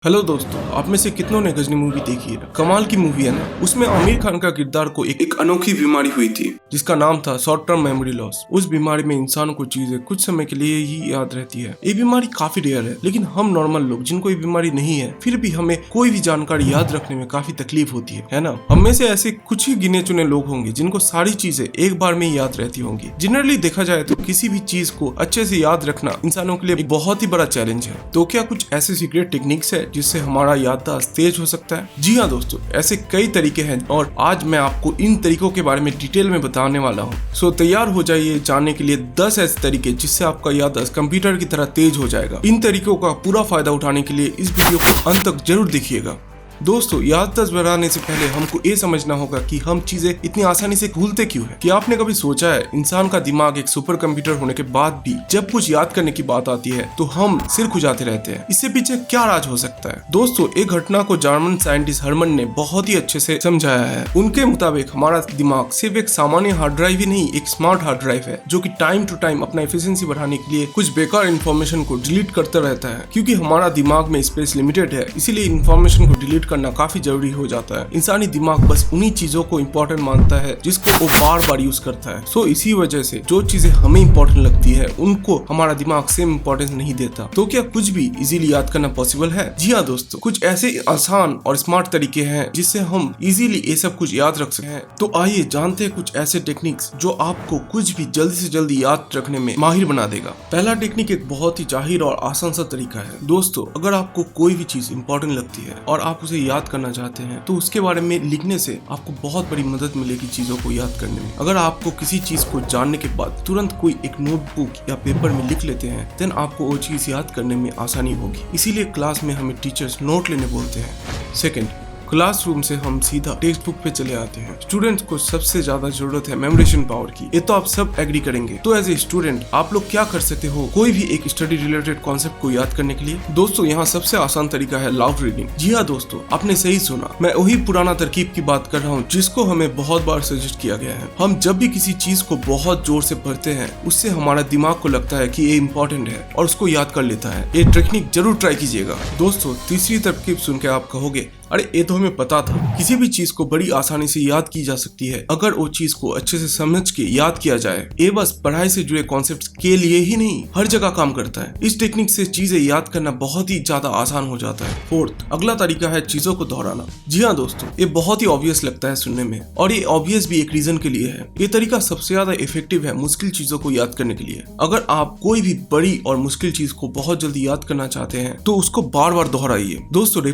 Hello दोस्तों, आप में से कितनों ने गजनी मूवी देखी है। कमाल की मूवी है ना। उसमें आमिर खान का किरदार को एक अनोखी बीमारी हुई थी जिसका नाम था शॉर्ट टर्म मेमोरी लॉस। उस बीमारी में इंसान को चीजें कुछ समय के लिए ही याद रहती है। ये बीमारी काफी रेयर है, लेकिन हम नॉर्मल लोग जिनको ये बीमारी नहीं है फिर भी हमें कोई भी जानकारी याद रखने में काफी तकलीफ होती है ना। हम में से ऐसे कुछ ही गिने चुने लोग होंगे जिनको सारी चीजें एक बार में ही याद रहती होंगी। जनरली देखा जाए तो किसी भी चीज को अच्छे से याद रखना इंसानों के लिए एक बहुत ही बड़ा चैलेंज है। तो क्या कुछ ऐसे सीक्रेट टेक्निक्स है जिससे हमारा याददाश्त तेज हो सकता है? जी हाँ दोस्तों, ऐसे कई तरीके हैं और आज मैं आपको इन तरीकों के बारे में डिटेल में बताने वाला हूँ। सो तैयार हो जाइए जानने के लिए 10 ऐसे तरीके जिससे आपका याददाश्त कंप्यूटर की तरह तेज हो जाएगा। इन तरीकों का पूरा फायदा उठाने के लिए इस वीडियो को अंत तक जरूर देखिएगा। दोस्तों, याददाश्त बढ़ाने से पहले हमको ये समझना होगा कि हम चीजें इतनी आसानी से भूलते क्यों हैं। क्या आपने कभी सोचा है इंसान का दिमाग एक सुपर कंप्यूटर होने के बाद भी जब कुछ याद करने की बात आती है तो हम सिर खुजाते रहते हैं। इससे पीछे क्या राज हो सकता है? दोस्तों, एक घटना को जर्मन साइंटिस्ट हरमन ने बहुत ही अच्छे से समझाया है। उनके मुताबिक हमारा दिमाग सिर्फ एक सामान्य हार्ड ड्राइव ही नहीं, एक स्मार्ट हार्ड ड्राइव है जो कि टाइम टू टाइम अपना एफिशिएंसी बढ़ाने के लिए कुछ बेकार इन्फॉर्मेशन को डिलीट करता रहता है। क्योंकि हमारा दिमाग में स्पेस लिमिटेड है, इसीलिए इन्फॉर्मेशन को डिलीट करना काफी जरूरी हो जाता है। इंसानी दिमाग बस उन्हीं चीजों को इम्पोर्टेंट मानता है जिसको वो बार बार यूज करता है। सो इसी वजह से जो चीजें हमें इम्पोर्टेंट लगती है उनको हमारा दिमाग सेम इम्पोर्टेंस नहीं देता। तो क्या कुछ भी इजीली याद करना पॉसिबल है? जी हाँ दोस्तों, कुछ ऐसे आसान और स्मार्ट तरीके हैं जिससे हम इजीली ये सब कुछ याद रख सकते हैं। तो आइए जानते हैं कुछ ऐसे टेक्निक्स जो आपको कुछ भी जल्दी से जल्दी याद रखने में माहिर बना देगा। पहला टेक्निक एक बहुत ही जाहिर और आसान सा तरीका है। दोस्तों, अगर आपको कोई भी चीज इम्पोर्टेंट लगती है और आप उसे याद करना चाहते हैं तो उसके बारे में लिखने से आपको बहुत बड़ी मदद मिलेगी चीजों को याद करने में। अगर आपको किसी चीज को जानने के बाद तुरंत कोई एक नोटबुक या पेपर में लिख लेते हैं देन आपको वो चीज याद करने में आसानी होगी। इसीलिए क्लास में हमें टीचर्स नोट लेने बोलते हैं। सेकंड, क्लासरूम से हम सीधा टेक्स्ट बुक पे चले आते हैं। स्टूडेंट्स को सबसे ज्यादा जरूरत है मेमोरेशन पावर की। ये तो आप सब एग्री करेंगे। तो एज ए स्टूडेंट आप लोग क्या कर सकते हो कोई भी एक स्टडी रिलेटेड कॉन्सेप्ट को याद करने के लिए? दोस्तों, यहाँ सबसे आसान तरीका है लाउड रीडिंग। जी हाँ दोस्तों, आपने सही सुना। मैं वही पुराना तरकीब की बात कर रहा हूँ जिसको हमें बहुत बार सजेस्ट किया गया है। हम जब भी किसी चीज को बहुत जोर से पढ़ते हैं उससे हमारा दिमाग को लगता है कि ये इम्पोर्टेंट है और उसको याद कर लेता है। ये टेक्निक जरूर ट्राई कीजिएगा। दोस्तों, तीसरी तरकीब सुन के आप कहोगे अरे ये तो हमें पता था। किसी भी चीज को बड़ी आसानी से याद की जा सकती है अगर वो चीज को अच्छे से समझ के याद किया जाए। ये बस पढ़ाई से जुड़े कॉन्सेप्ट्स के लिए ही नहीं, हर जगह काम करता है। इस टेक्निक से चीजें याद करना बहुत ही ज्यादा आसान हो जाता है। फोर्थ, अगला तरीका है चीजों को दोहराना। जी हाँ दोस्तों, ये बहुत ही ऑब्वियस लगता है सुनने में और ये ऑब्वियस भी एक रीजन के लिए है। ये तरीका सबसे ज्यादा इफेक्टिव है मुश्किल चीजों को याद करने के लिए। अगर आप कोई भी बड़ी और मुश्किल चीज को बहुत जल्दी याद करना चाहते हैं तो उसको बार बार दोहराइए। दोस्तों,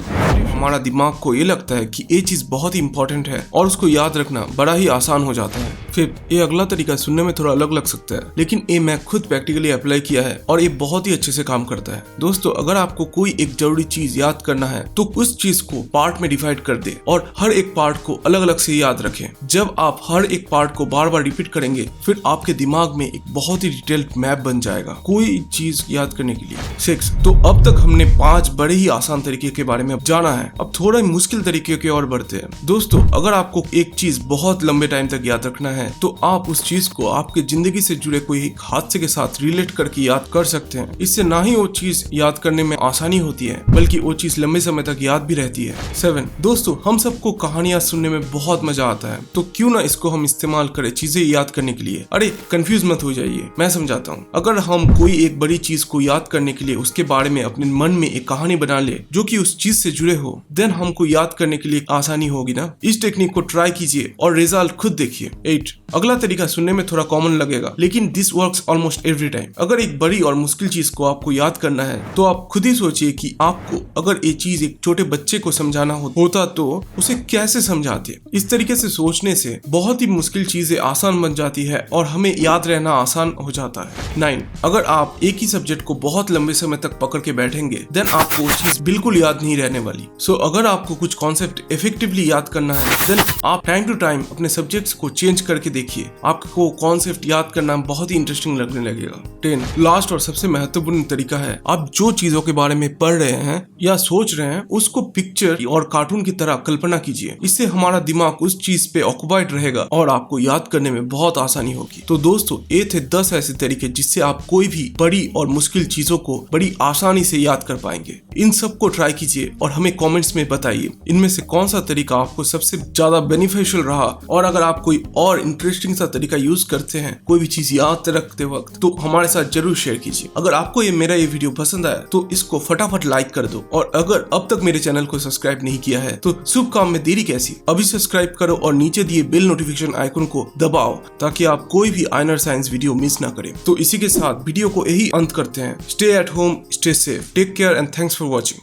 हमारा दिमाग को ये लगता है कि ये चीज बहुत ही इंपॉर्टेंट है और उसको याद रखना बड़ा ही आसान हो जाता है। फिर ये अगला तरीका सुनने में थोड़ा अलग लग सकता है, लेकिन ये मैं खुद प्रैक्टिकली अप्लाई किया है और ये बहुत ही अच्छे से काम करता है। दोस्तों, अगर आपको कोई एक जरूरी चीज याद करना है तो उस चीज को पार्ट में डिवाइड कर दे और हर एक पार्ट को अलग अलग से याद रखें। जब आप हर एक पार्ट को बार बार रिपीट करेंगे फिर आपके दिमाग में एक बहुत ही डिटेल्ड मैप बन जाएगा कोई चीज याद करने के लिए। 6, तो अब तक हमने 5 बड़े ही आसान तरीके के बारे में जाना है। अब थोड़ा मुश्किल तरीके के और बढ़ते हैं। दोस्तों, अगर आपको एक चीज बहुत लंबे टाइम तक याद रखना है तो आप उस चीज को आपके जिंदगी से जुड़े कोई एक हादसे के साथ रिलेट करके याद कर सकते हैं। इससे ना ही वो चीज याद करने में आसानी होती है बल्कि वो चीज लंबे समय तक याद भी रहती है। 7, दोस्तों, हम सबको कहानियां सुनने में बहुत मजा आता है तो क्यों ना इसको हम इस्तेमाल करें चीजें याद करने के लिए। अरे कंफ्यूज मत हो जाइए, मैं समझाता हूँ। अगर हम कोई एक बड़ी चीज को याद करने के लिए उसके बारे में अपने मन में एक कहानी बना ले जो कि उस चीज से जुड़े हो देन हमको याद करने के लिए आसानी होगी ना। इस टेक्निक को ट्राई कीजिए और रिजल्ट खुद देखिए। 8, अगला तरीका सुनने में थोड़ा कॉमन लगेगा लेकिन this works almost every time. अगर एक बड़ी और मुश्किल चीज को आपको याद करना है तो आप खुद ही सोचिए कि आपको अगर ये चीज एक छोटे बच्चे को समझाना होता तो उसे कैसे समझाते। इस तरीके से सोचने से बहुत ही मुश्किल चीजें आसान बन जाती है और हमें याद रहना आसान हो जाता है। 9, अगर आप एक ही सब्जेक्ट को बहुत लंबे समय तक पकड़ के बैठेंगे देन आपको वो चीज बिल्कुल याद नहीं रहने वाली। सो अगर आपको कुछ कॉन्सेप्ट इफेक्टिवली याद करना है, देन आप टाइम टू टाइम अपने सब्जेक्ट्स को चेंज करके देखिए, आपको कॉन्सेप्ट याद करना बहुत ही इंटरेस्टिंग लगने लगेगा। 10 लास्ट और सबसे महत्वपूर्ण तरीका है, आप जो चीजों के बारे में पढ़ रहे हैं या सोच रहे हैं उसको पिक्चर और कार्टून की तरह कल्पना कीजिए। इससे हमारा दिमाग उस चीज पे ऑक्युपाइड रहेगा और आपको याद करने में बहुत आसानी होगी। तो दोस्तों, ये थे 10 ऐसे तरीके जिससे आप कोई भी बड़ी और मुश्किल चीजों को बड़ी आसानी से याद कर पाएंगे। इन सबको ट्राई कीजिए और हमें कमेंट्स में बताइए इनमें से कौन सा तरीका आपको सबसे ज्यादा बेनिफिशियल रहा। और अगर आप कोई और इंटरेस्टिंग सा तरीका यूज करते हैं कोई भी चीज याद रखते वक्त, तो हमारे साथ जरूर शेयर कीजिए। अगर आपको मेरा ये वीडियो पसंद आया तो इसको फटाफट लाइक कर दो, और अगर अब तक मेरे चैनल को सब्सक्राइब नहीं किया है तो शुभ काम में देरी कैसी, अभी सब्सक्राइब करो और नीचे दिए बेल नोटिफिकेशन आइकन को दबाओ ताकि आप कोई भी आइनर साइंस वीडियो मिस ना करें। तो इसी के साथ वीडियो को यही अंत करते हैं। Stay at home, stay safe, take care and thanks for watching.